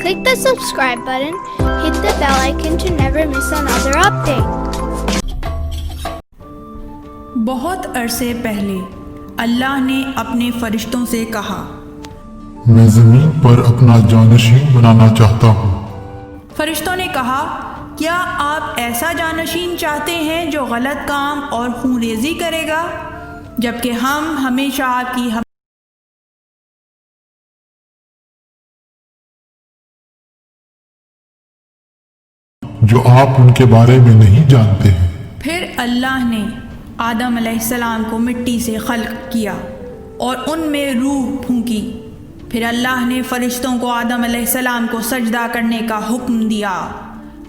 Click the subscribe button, hit the bell icon to never miss another update. بہت عرصے پہلے اللہ نے اپنے فرشتوں سے کہا، میں زمین پر اپنا جانشین بنانا چاہتا ہوں۔ فرشتوں نے کہا، کیا آپ ایسا جانشین چاہتے ہیں جو غلط کام اور خون ریزی کرے گا، جبکہ ہم ہمیشہ آپ کی جو آپ ان کے بارے میں نہیں جانتے ہیں۔ پھر اللہ نے آدم علیہ السلام کو مٹی سے خلق کیا اور ان میں روح پھونکی۔ پھر اللہ نے فرشتوں کو آدم علیہ السلام کو سجدہ کرنے کا حکم دیا۔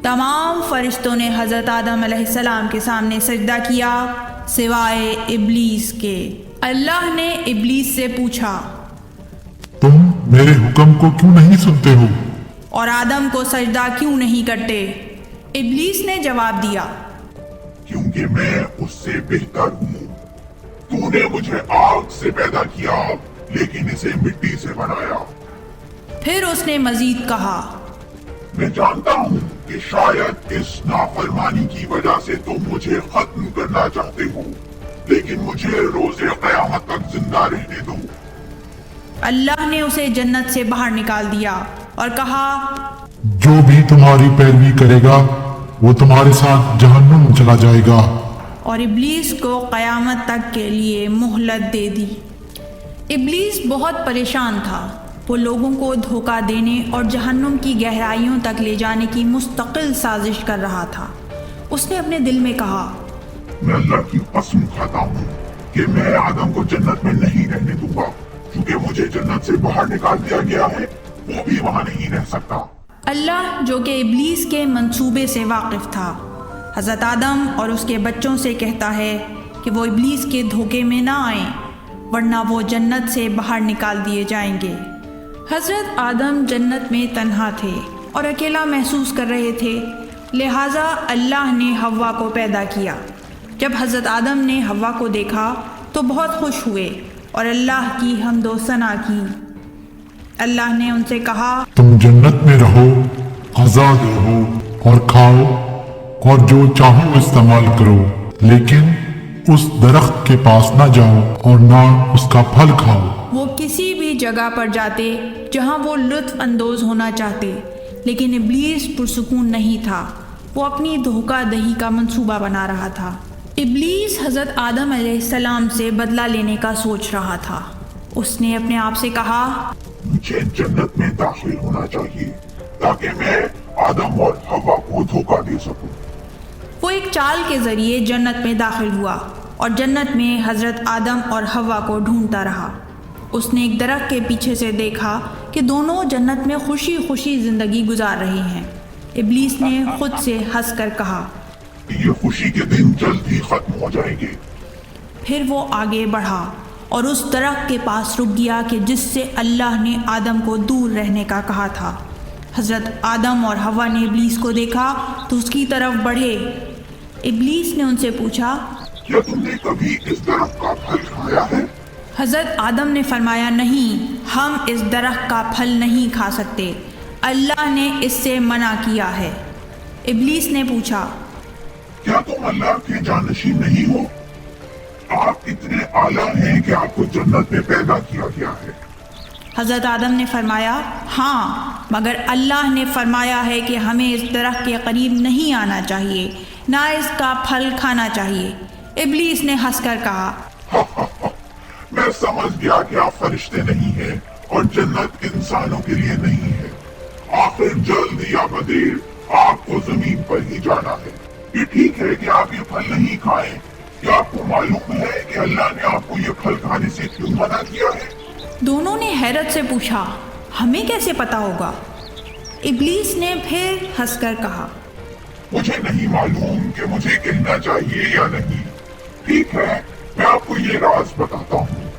تمام فرشتوں نے حضرت آدم علیہ السلام کے سامنے سجدہ کیا سوائے ابلیس کے۔ اللہ نے ابلیس سے پوچھا، تم میرے حکم کو کیوں نہیں سنتے ہو اور آدم کو سجدہ کیوں نہیں کرتے؟ ابلیس نے جواب دیا، کیونکہ میں اس سے بہتر ہوں۔ تو نے مجھے آگ سے پیدا کیا لیکن اسے مٹی سے بنایا۔ پھر اس نے مزید کہا، میں جانتا ہوں کہ شاید اس نافرمانی کی وجہ سے تم مجھے ختم کرنا چاہتے ہو، لیکن مجھے روز قیامت تک زندہ رہنے دو۔ اللہ نے اسے جنت سے باہر نکال دیا اور کہا، جو بھی تمہاری پیروی کرے گا وہ تمہارے ساتھ جہنم چلا جائے گا۔ اور ابلیس کو قیامت تک کے لیے مہلت دے دی۔ ابلیس بہت پریشان تھا۔ وہ لوگوں کو دھوکہ دینے اور جہنم کی گہرائیوں تک لے جانے کی مستقل سازش کر رہا تھا۔ اس نے اپنے دل میں کہا، میں اللہ کی قسم کھاتا ہوں کہ میں آدم کو جنت میں نہیں رہنے دوں گا، کیونکہ مجھے جنت سے باہر نکال دیا گیا ہے، وہ بھی وہاں نہیں رہ سکتا۔ اللہ جو کہ ابلیس کے منصوبے سے واقف تھا، حضرت آدم اور اس کے بچوں سے کہتا ہے کہ وہ ابلیس کے دھوکے میں نہ آئیں، ورنہ وہ جنت سے باہر نکال دیے جائیں گے۔ حضرت آدم جنت میں تنہا تھے اور اکیلا محسوس کر رہے تھے، لہٰذا اللہ نے حوا کو پیدا کیا۔ جب حضرت آدم نے حوا کو دیکھا تو بہت خوش ہوئے اور اللہ کی حمد و ثنا کی۔ اللہ نے ان سے کہا، تم جنت میں رہو، آزاد رہو اور کھاؤ اور جو چاہو استعمال کرو، لیکن اس درخت کے پاس نہ جاؤ اور نہ اس کا پھل کھاؤ۔ وہ کسی بھی جگہ پر جاتے جہاں وہ لطف اندوز ہونا چاہتے، لیکن ابلیس پرسکون نہیں تھا۔ وہ اپنی دھوکہ دہی کا منصوبہ بنا رہا تھا۔ ابلیس حضرت آدم علیہ السلام سے بدلہ لینے کا سوچ رہا تھا۔ اس نے اپنے آپ سے کہا، مجھے جنت میں داخل ہونا چاہیے تاکہ میں آدم اور حوا کو دھوکہ دے سکوں۔ وہ ایک چال کے ذریعے جنت میں داخل ہوا اور جنت میں حضرت آدم اور حوا کو ڈھونڈتا رہا۔ اس نے ایک درخت کے پیچھے سے دیکھا کہ دونوں جنت میں خوشی خوشی زندگی گزار رہے ہیں۔ ابلیس نے خود سے ہنس کر کہا، یہ خوشی کے دن جلد ہی ختم ہو جائیں گے۔ پھر وہ آگے بڑھا اور اس درخت کے پاس رک گیا کہ جس سے اللہ نے آدم کو دور رہنے کا کہا تھا۔ حضرت آدم اور حوا نے ابلیس کو دیکھا تو اس کی طرف بڑھے۔ ابلیس نے ان سے پوچھا، کیا تم نے کبھی اس درخت کا پھل کھایا ہے؟ حضرت آدم نے فرمایا، نہیں، ہم اس درخت کا پھل نہیں کھا سکتے، اللہ نے اس سے منع کیا ہے۔ ابلیس نے پوچھا، کیا تم اللہ کے جانشین نہیں ہو؟ آپ اتنے اعلیٰ ہیں کہ آپ کو جنت میں پیدا کیا گیا ہے۔ حضرت آدم نے فرمایا، ہاں، مگر اللہ نے فرمایا ہے کہ ہمیں اس درخت کے قریب نہیں آنا چاہیے، نہ اس کا پھل کھانا چاہیے۔ ابلیس نے ہنس کر کہا، میں سمجھ گیا کہ آپ فرشتے نہیں ہیں اور جنت انسانوں کے لیے نہیں ہے۔ آخر جلد یا بدیر آپ کو زمین پر ہی جانا ہے۔ یہ ٹھیک ہے کہ آپ یہ پھل نہیں کھائیں۔ کیا آپ کو معلوم ہے کہ اللہ نے آپ کو یہ پھل کھانے سے کیوں منع کیا ہے؟ دونوں نے حیرت سے پوچھا، ہمیں کیسے پتا ہوگا؟ ابلیس نے پھر ہنس کر کہا، مجھے نہیں معلوم کہ مجھے کہنا چاہیے یا نہیں۔ ٹھیک ہے، میں آپ کو یہ راز بتاتا ہوں،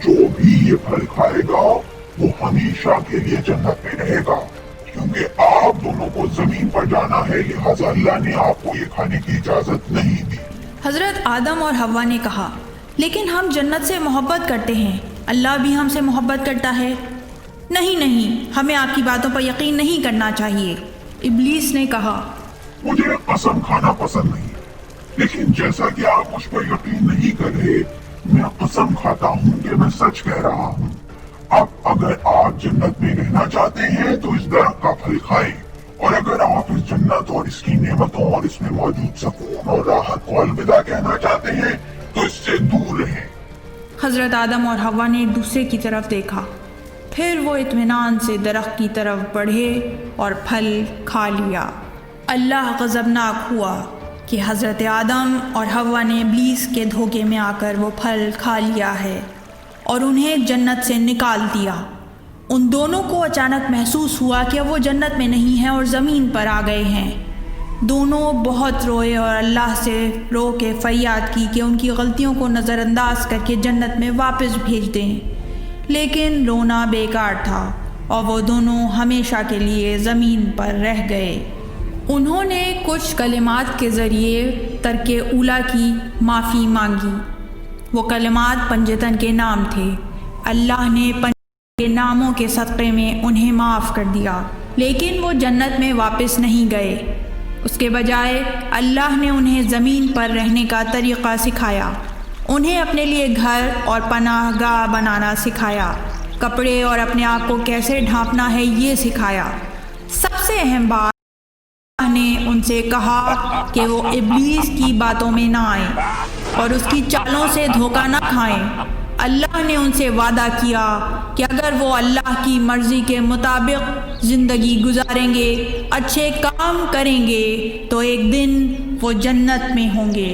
جو بھی یہ پھل کھائے گا وہ ہمیشہ کے لیے جنت میں رہے گا، کیونکہ آپ دونوں کو زمین پر جانا ہے، لہٰذا اللہ نے آپ کو یہ کھانے کی اجازت نہیں دی۔ حضرت آدم اور حوا نے کہا، لیکن ہم جنت سے محبت کرتے ہیں، اللہ بھی ہم سے محبت کرتا ہے۔ نہیں نہیں، ہمیں آپ کی باتوں پر یقین نہیں کرنا چاہیے، ابلیس نے کہا۔ مجھے قسم کھانا پسند نہیں، لیکن جیسا کہ آپ مجھ پر یقین نہیں کر رہے، میں قسم کھاتا ہوں کہ میں سچ کہہ رہا ہوں۔ اب اگر آپ جنت میں رہنا چاہتے ہیں تو اس درخت کا پھل کھائیں، اور اگر آپ اس جنت اور اس کی نعمتوں اور اس میں موجود سکون اور راحت کو الوداع کہنا چاہتے ہیں تو اس سے دور رہیں۔ حضرت آدم اور حوا نے ایک دوسرے کی طرف دیکھا، پھر وہ اطمینان سے درخت کی طرف بڑھے اور پھل کھا لیا۔ اللہ غضبناک ہوا کہ حضرت آدم اور حوا نے ابلیس کے دھوکے میں آ کر وہ پھل کھا لیا ہے اور انہیں جنت سے نکال دیا۔ ان دونوں کو اچانک محسوس ہوا کہ اب وہ جنت میں نہیں ہیں اور زمین پر آ گئے ہیں۔ دونوں بہت روئے اور اللہ سے رو کے فریاد کی کہ ان کی غلطیوں کو نظر انداز کر کے جنت میں واپس بھیج دیں، لیکن رونا بیکار تھا اور وہ دونوں ہمیشہ کے لیے زمین پر رہ گئے۔ انہوں نے کچھ کلمات کے ذریعے ترک اولیٰ کی معافی مانگی۔ وہ کلمات پنجتن کے نام تھے۔ اللہ نے پنجتن کے ناموں کے صدقے میں انہیں معاف کر دیا، لیکن وہ جنت میں واپس نہیں گئے۔ اس کے بجائے اللہ نے انہیں زمین پر رہنے کا طریقہ سکھایا، انہیں اپنے لیے گھر اور پناہ گاہ بنانا سکھایا، کپڑے اور اپنے آپ کو کیسے ڈھانپنا ہے یہ سکھایا۔ سب سے اہم بات، اللہ نے ان سے کہا کہ وہ ابلیس کی باتوں میں نہ آئیں اور اس کی چالوں سے دھوکہ نہ کھائیں۔ اللہ نے ان سے وعدہ کیا کہ اگر وہ اللہ کی مرضی کے مطابق زندگی گزاریں گے، اچھے کام کریں گے تو ایک دن وہ جنت میں ہوں گے۔